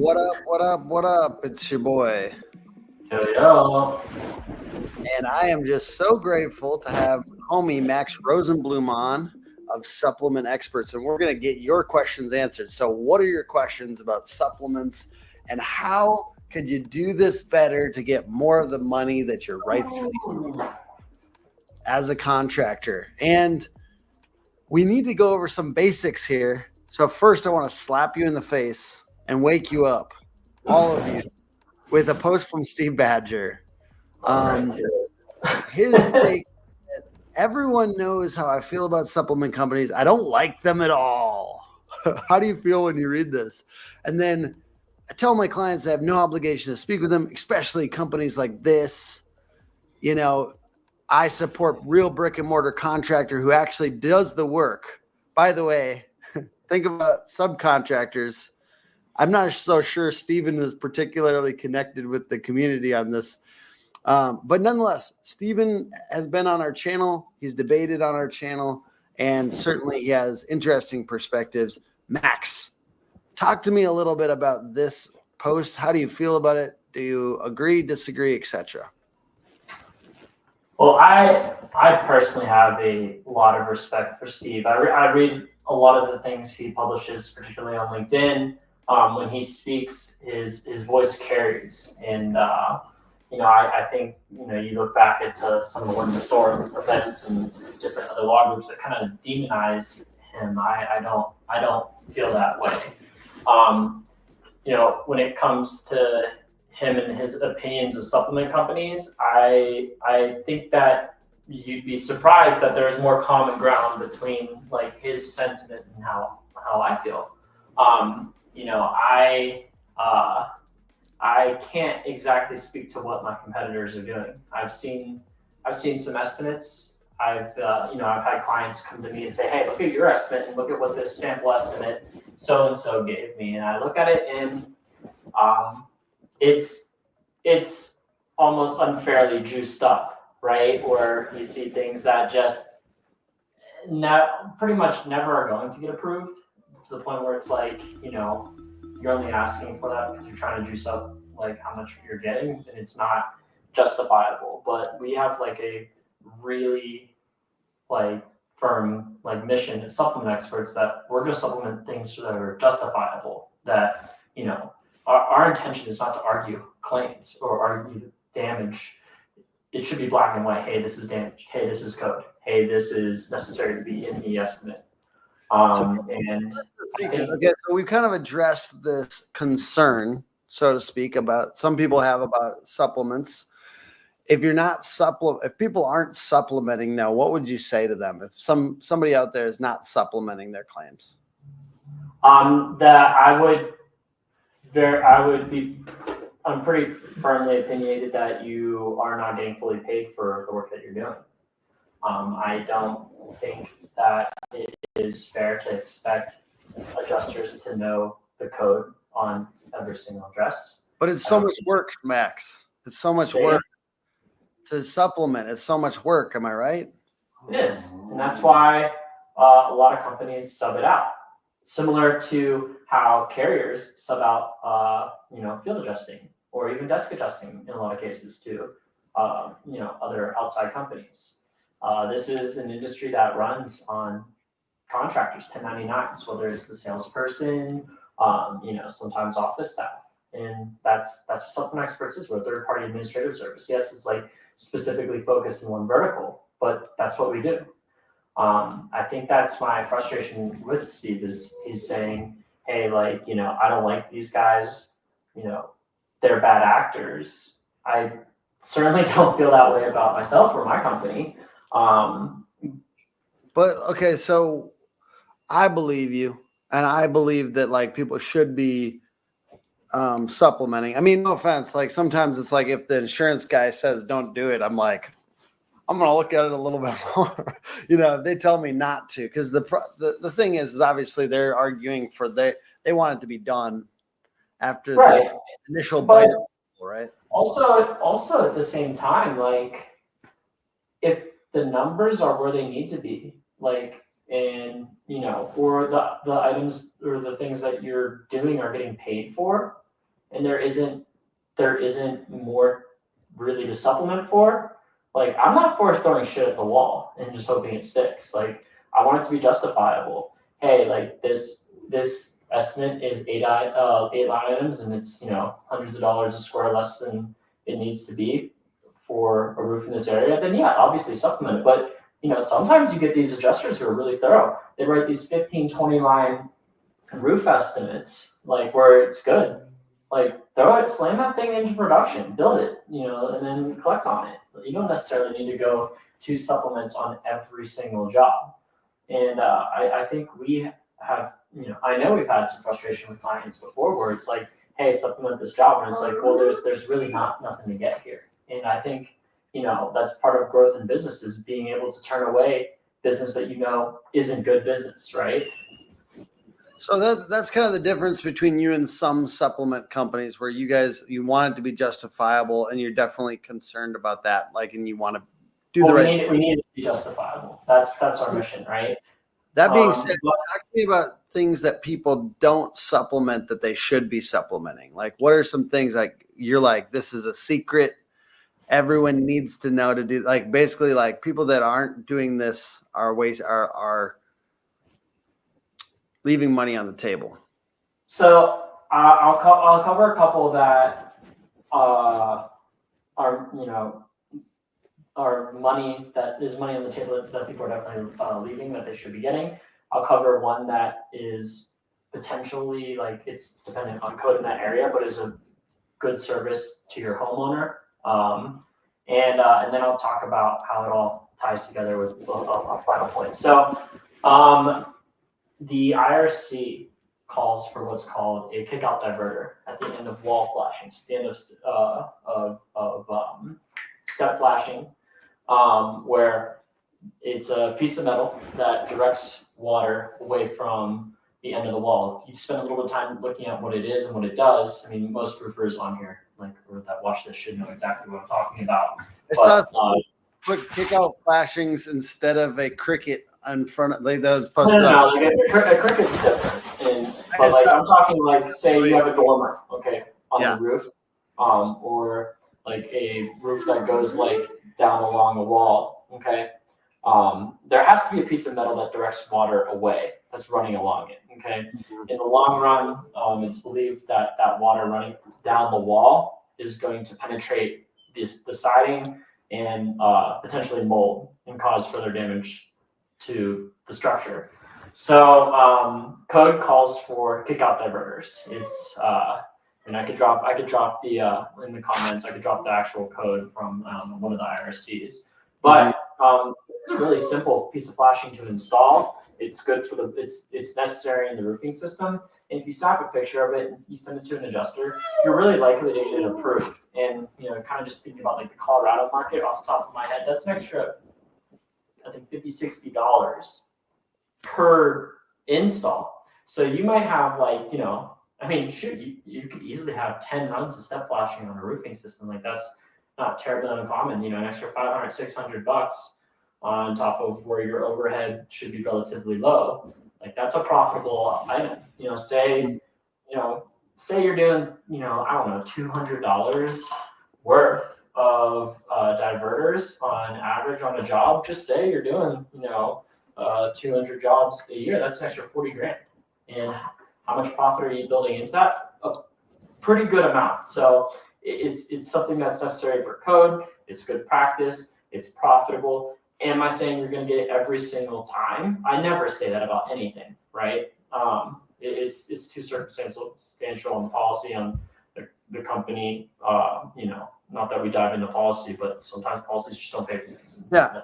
What up? What up? What up? It's your boy. Yo. And I am just so grateful to have homie Max Rosenbloom on of Supplement Experts. And we're going to get your questions answered. So, what are your questions about supplements and how could you do this better to get more of the money that you're rightfully as a contractor? And we need to go over some basics here. So, first, I want to slap you in the face and wake you up, all of you, with a post from Steve Badger. His statement, everyone knows how I feel about supplement companies. I don't like them at all. How do you feel when you read this? And then I tell my clients I have no obligation to speak with them, especially companies like this. You know, I support real brick and mortar contractor who actually does the work. By the way, think about subcontractors. I'm not so sure Stephen is particularly connected with the community on this. But nonetheless, Stephen has been on our channel. He's debated on our channel, and certainly he has interesting perspectives. Max, talk to me a little bit about this post. How do you feel about it? Do you agree, disagree, etc.? Well, I personally have a lot of respect for Steve. I read a lot of the things he publishes, particularly on LinkedIn. When he speaks, his voice carries, and I think you look back into some of the Women's Store events and different other law groups that kind of demonize him. I don't feel that way. When it comes to him and his opinions of supplement companies, I think that you'd be surprised that there's more common ground between like his sentiment and how I feel. I can't exactly speak to what my competitors are doing. I've seen some estimates. I've had clients come to me and say, "Hey, look at your estimate and look at what this sample estimate so and so gave me." And I look at it and it's almost unfairly juiced up, right? Where you see things that just pretty much never are going to get approved, to the point where it's like, you're only asking for that because you're trying to juice up like how much you're getting, and it's not justifiable. But we have like a really like firm like mission as supplement experts that we're going to supplement things that are justifiable, that our intention is not to argue claims or argue damage. It should be black and white. Hey, this is damage. Hey, this is code. Hey, this is necessary to be in the estimate. So we've kind of addressed this concern, so to speak, about some people have about supplements. If people aren't supplementing now, what would you say to them if somebody out there is not supplementing their claims? I'm pretty firmly opinionated that you are not getting fully paid for the work that you're doing. I don't think that it is fair to expect adjusters to know the code on every single address. But it's so much work, Max. It's so much work to supplement. It's so much work. Am I right? It is. And that's why a lot of companies sub it out. Similar to how carriers sub out, field adjusting or even desk adjusting in a lot of cases to, other outside companies. This is an industry that runs on contractors, 1099s, whether it's the salesperson, sometimes office staff. And that's what supplement experts is. We're a third-party administrative service. Yes, it's like specifically focused in one vertical, but that's what we do. I think that's my frustration with Steve is he's saying, hey, I don't like these guys, they're bad actors. I certainly don't feel that way about myself or my company. But okay, so I believe you, and I believe that people should be supplementing. I mean, no offense. Like sometimes it's like if the insurance guy says don't do it, I'm like, I'm gonna look at it a little bit more. If they tell me not to, because the thing is obviously they're arguing for they want it to be done after the initial bite, right? Also at the same time, if the numbers are where they need to be, or the items or the things that you're doing are getting paid for, and there isn't more really to supplement for, like, I'm not for throwing shit at the wall and just hoping it sticks. Like, I want it to be justifiable. Hey, like this estimate is eight line items, and it's hundreds of dollars a square less than it needs to be for a roof in this area. Then yeah, obviously supplement it. But sometimes you get these adjusters who are really thorough. They write these 15, 20 line roof estimates, like where it's good. Like throw it, slam that thing into production, build it, and then collect on it. You don't necessarily need to go to supplements on every single job. And I think we have, I know we've had some frustration with clients before where it's like, hey, supplement this job, and it's like, well, there's really nothing to get here. And I think that's part of growth in business, is being able to turn away business that isn't good business, right? So that's kind of the difference between you and some supplement companies, where you want it to be justifiable, and you're definitely concerned about that. Like, and you want to do the right. We need it to be justifiable. That's our mission, right? That being said, talk to me about things that people don't supplement that they should be supplementing. Like, what are some things like you're like, this is a secret everyone needs to know to do? Like, basically, like people that aren't doing this are leaving money on the table. So I'll cover a couple that are money that is money on the table that people are definitely leaving, that they should be getting. I'll cover one that is potentially, like, it's dependent on code in that area, but is a good service to your homeowner. And then I'll talk about how it all ties together with a final point. So the IRC calls for what's called a kickout diverter at the end of wall flashings, the end of step flashing, where it's a piece of metal that directs water away from the end of the wall. You spend a little bit of time looking at what it is and what it does. I mean, most roofers on here, like, or that watch this, should know exactly what I'm talking about. Put kickout flashings instead of a cricket in front of, like, those posted. No, like a cricket's different. But like, I'm talking, like, say you have a dormer, okay, on the roof, or like a roof that goes like down along a wall, okay. There has to be a piece of metal that directs water away, that's running along it, okay. In the long run, it's believed that water running down the wall is going to penetrate the siding and potentially mold and cause further damage to the structure. So code calls for kickout diverters. It's and I could drop the in the comments. I could drop the actual code from one of the IRCs. But it's a really simple piece of flashing to install. It's good for it's necessary in the roofing system. And if you snap a picture of it and you send it to an adjuster, you're really likely to get it approved. And kind of just thinking about like the Colorado market off the top of my head, that's an extra, I think, $50-$60 per install. So you might have, like, I mean, shoot, you could easily have 10 runs of step flashing on a roofing system. Like, that's not terribly uncommon. An extra $500-$600 on top of where your overhead should be relatively low. Like, that's a profitable item. Say you're doing, I don't know, $200 worth of diverters on average on a job. Just say you're doing, 200 jobs a year. That's an extra $40,000. And how much profit are you building into that? A pretty good amount. So it's something that's necessary for code. It's good practice. It's profitable. Am I saying you're going to get it every single time? I never say that about anything, right? It's too circumstantial on policy on the company. Not that we dive into policy, but sometimes policies just don't pay for things. Yeah.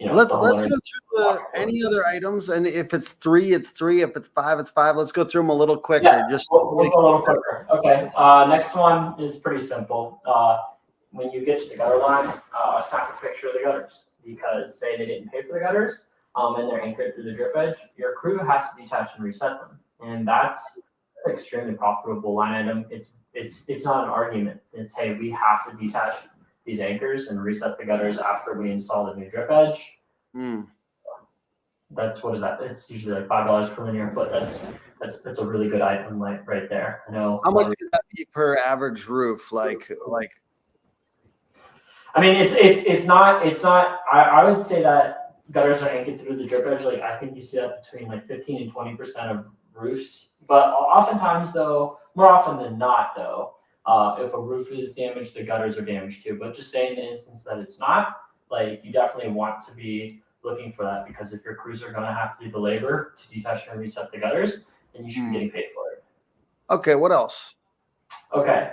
Let's go through any other items, and if it's 3, it's 3. If it's 5, it's 5. Let's go through them a little quicker. Yeah, we'll go a little quicker. Okay. Next one is pretty simple. When you get to the gutter line, snap a picture of the gutters, because say they didn't pay for the gutters, and they're anchored through the drip edge, your crew has to detach and reset them, and that's an extremely profitable line item. It's not an argument. It's, hey, we have to detach these anchors and reset the gutters after we install the new drip edge. that's what is that? It's usually like $5 per linear foot. That's a really good item like right there. I know. How much could that be per average roof? Like I mean, it's not. I would say that gutters are anchored through the drip edge. Like I think you see that between like 15 and 20% of roofs. But oftentimes, though, more often than not, though, if a roof is damaged, the gutters are damaged too. But just say in the instance that it's not, like you definitely want to be looking for that, because if your crews are going to have to do the labor to detach and reset the gutters, then you should be getting paid for it. Okay, what else? Okay,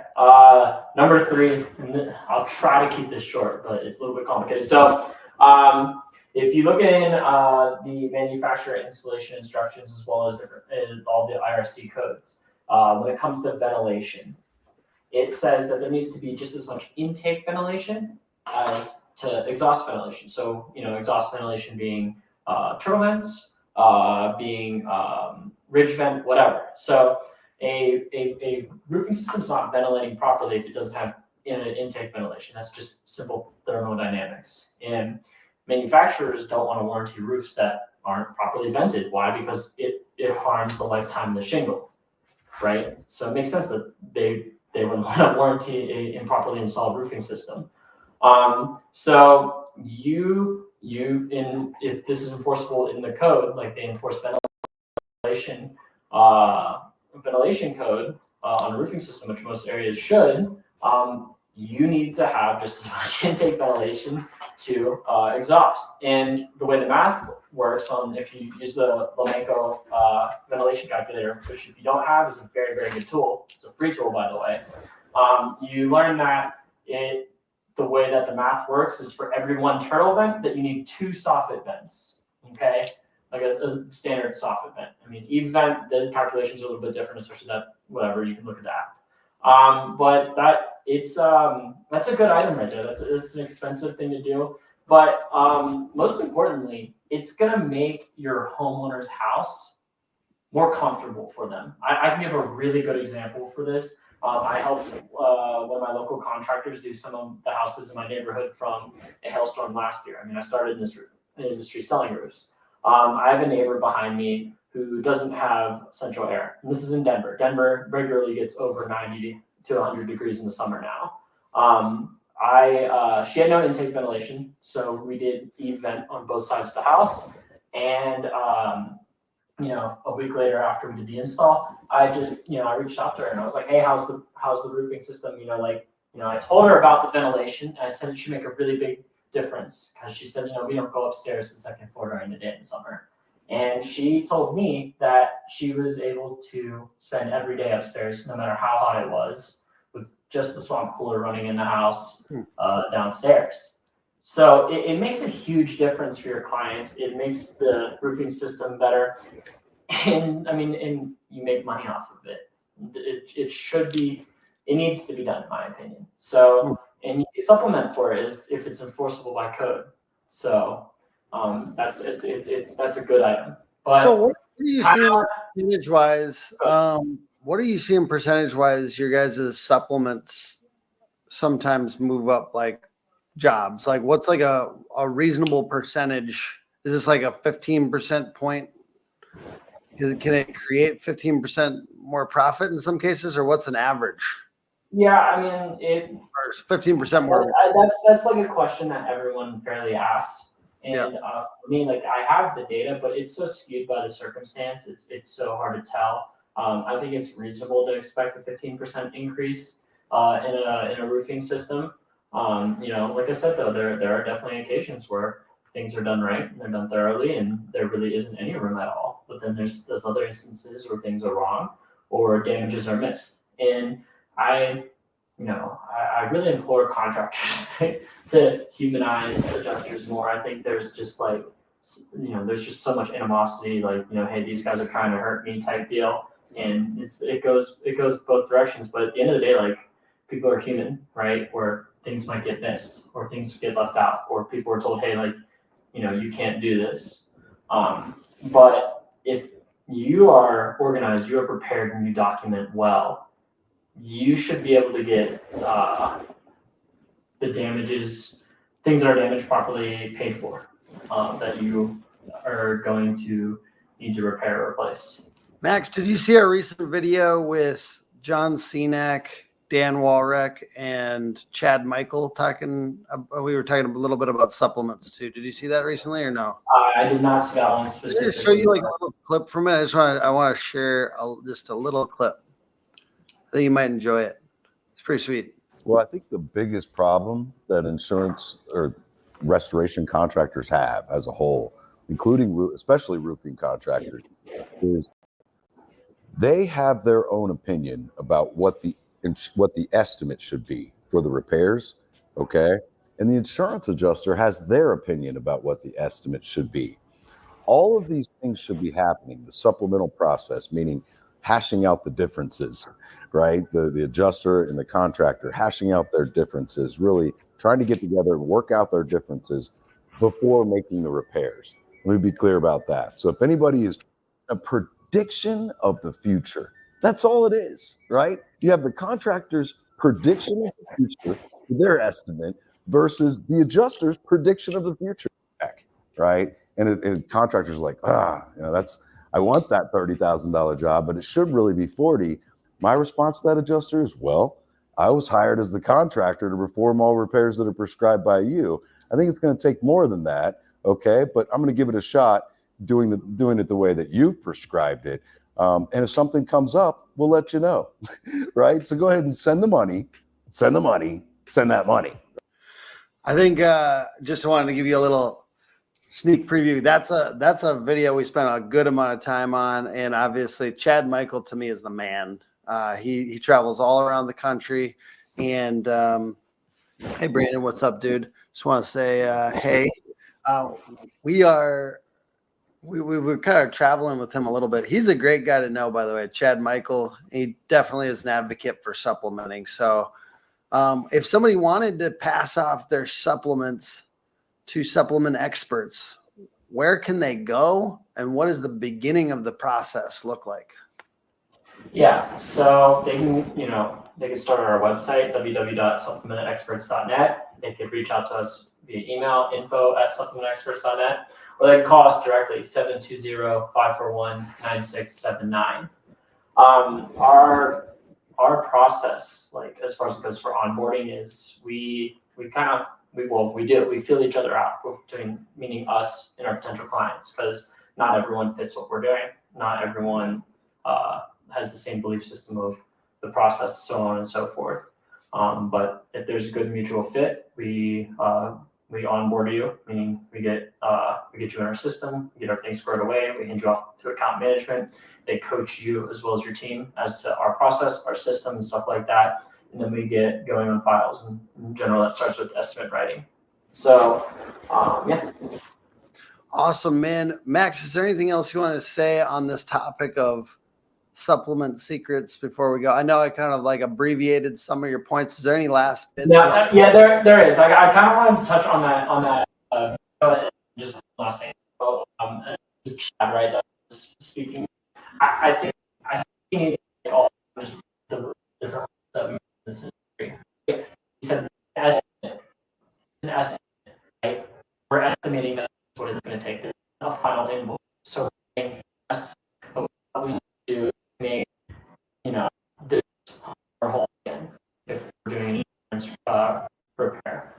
number 3, and I'll try to keep this short, but it's a little bit complicated. So, if you look in the manufacturer installation instructions, as well as all the IRC codes, when it comes to ventilation, it says that there needs to be just as much intake ventilation as to exhaust ventilation. So, exhaust ventilation being turbo vents, being ridge vent, whatever. So, a roofing system's not ventilating properly if it doesn't have an intake ventilation. That's just simple thermodynamics. And manufacturers don't want to warranty roofs that aren't properly vented. Why? Because it harms the lifetime of the shingle, right? So it makes sense that they would want to warranty an improperly installed roofing system. So if this is enforceable in the code, like they enforce ventilation code on a roofing system, which most areas should, you need to have just as much intake ventilation to exhaust. And the way the math works if you use the Lamenco ventilation calculator, which if you don't have is a very, very good tool. It's a free tool, by the way. You learn that the way that the math works is for every one turtle vent that you need 2 soffit vents, okay? Like a standard soffit vent. I mean, eve vent, the calculations are a little bit different, especially that, whatever, you can look at that. But that's a good item right there. It's an expensive thing to do. But most importantly, it's gonna make your homeowner's house more comfortable for them. I can give a really good example for this. I helped one of my local contractors do some of the houses in my neighborhood from a hailstorm last year. I mean, I started in this industry selling roofs. I have a neighbor behind me who doesn't have central air. And this is in Denver. Denver regularly gets over 90 to 100 degrees in the summer now. She had no intake ventilation, so we did eve vent on both sides of the house. And a week later after we did the install, I reached out to her and I was like, hey, how's the roofing system? I told her about the ventilation and I said it should make a really big difference, because she said, we don't go upstairs to the second floor during the day in summer. And she told me that she was able to spend every day upstairs, no matter how hot it was, with just the swamp cooler running in the house downstairs. So it makes a huge difference for your clients. It makes the roofing system better. And you make money off of it. It needs to be done, in my opinion. So, and you can supplement for it if it's enforceable by code. So, that's a good item. But so what are you seeing percentage-wise? What are you seeing percentage-wise? Your guys' supplements sometimes move up like jobs. Like, what's like a reasonable percentage? Is this like a 15% point? Can it create 15% more profit in some cases, or what's an average? Yeah, I mean, or 15% more. That's like a question that everyone fairly asks. And for me, like I have the data, but it's so skewed by the circumstance. It's so hard to tell. I think it's reasonable to expect a 15% increase in a roofing system. Like I said though, there are definitely occasions where things are done right and they're done thoroughly, and there really isn't any room at all. But then there's other instances where things are wrong or damages are missed. And I really implore contractors to humanize adjusters more. I think there's just there's just so much animosity, hey, these guys are trying to hurt me type deal. And it goes both directions. But at the end of the day, people are human, right? Where things might get missed or things get left out, or people are told, hey, you can't do this. But if you are organized, you are prepared, and you document well, you should be able to get the damages, things that are damaged properly paid for, that you are going to need to repair or replace. Max, did you see our recent video with John Cenac, Dan Walrek, and Chad Michael talking? We were talking a little bit about supplements too. Did you see that recently or no? I did not see that one specifically. I'll show you like a little clip from it. I want to share just a little clip. I think you might enjoy it. It's pretty sweet. Well, I think the biggest problem that insurance or restoration contractors have as a whole, including especially roofing contractors, is they have their own opinion about what the estimate should be for the repairs, okay? And the insurance adjuster has their opinion about what the estimate should be. All of these things should be happening. The supplemental process, meaning hashing out the differences, right? The adjuster and the contractor hashing out their differences, really trying to get together and work out their differences before making the repairs. Let me be clear about that. So if anybody is a prediction of the future, that's all it is, right? You have the contractor's prediction of the future, their estimate, versus the adjuster's prediction of the future, right? And contractors are like, I want that $30,000 job, but it should really be 40. My response to that adjuster is, well, I was hired as the contractor to perform all repairs that are prescribed by you. I think it's going to take more than that, okay? But I'm going to give it a shot doing it the way that you've prescribed it. And if something comes up, we'll let you know, right? So go ahead and send that money. I think just wanted to give you a little sneak preview. That's a video we spent a good amount of time on, and obviously Chad Michael to me is the man. He travels all around the country, and hey Brandon, what's up, dude? Just want to say hey. We're kind of traveling with him a little bit. He's a great guy to know, by the way. Chad Michael, he definitely is an advocate for supplementing. So if somebody wanted to pass off their supplements to supplement experts, where can they go, and what does the beginning of the process look like? Yeah, so they can start on our website, www.supplementexperts.net. They can reach out to us via email, info@supplementexperts.net, or they can call us directly, 720-541-9679. Our process, like as far as it goes for onboarding, is we feel each other out, meaning us and our potential clients, because not everyone fits what we're doing. Not everyone has the same belief system of the process, so on and so forth. But if there's a good mutual fit, we onboard you, meaning we get you in our system, we get everything squared away, we hand you off to account management. They coach you as well as your team as to our process, our system, and stuff like that. And then we get going on files. And in general, that starts with estimate writing. So, yeah. Awesome, man. Max, is there anything else you want to say on this topic of supplement secrets before we go? I know I kind of like abbreviated some of your points. Is there any last bits? Yeah, there is. I kind of wanted to touch on that. Just last thing. Just Chad, right? That was speaking. I think you need to all just the different this is great. He said an estimate, right? We're estimating that's what it's going to take. There's a final invoice. So what we do is make this our whole again if we're doing an insurance repair.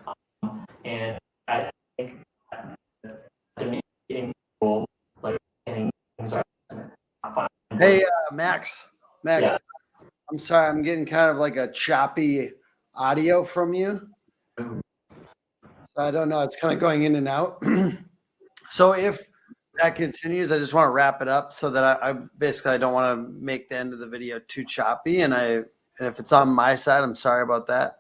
And I think people like getting things are. Hey, Max, Yeah. I'm sorry, I'm getting kind of like a choppy audio from you. I don't know, it's kind of going in and out. So if that continues, I just want to wrap it up so that I don't want to make the end of the video too choppy. And if it's on my side, I'm sorry about that.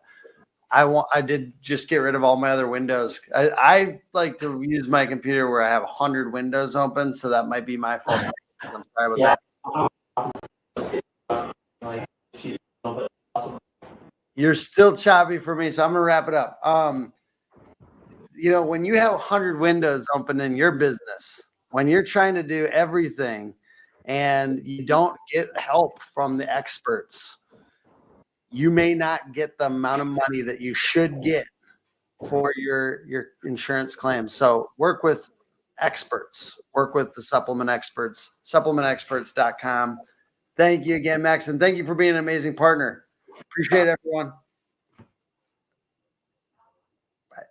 I did just get rid of all my other windows. I like to use my computer where I have 100 windows open, so that might be my fault. I'm sorry about that. You're still choppy for me, so I'm gonna wrap it up. When you have 100 windows open in your business, when you're trying to do everything and you don't get help from the experts, you may not get the amount of money that you should get for your insurance claims. So work with experts. Work with the supplement experts, supplementexperts.com. Thank you again, Max, and thank you for being an amazing partner. Appreciate it, everyone. Bye.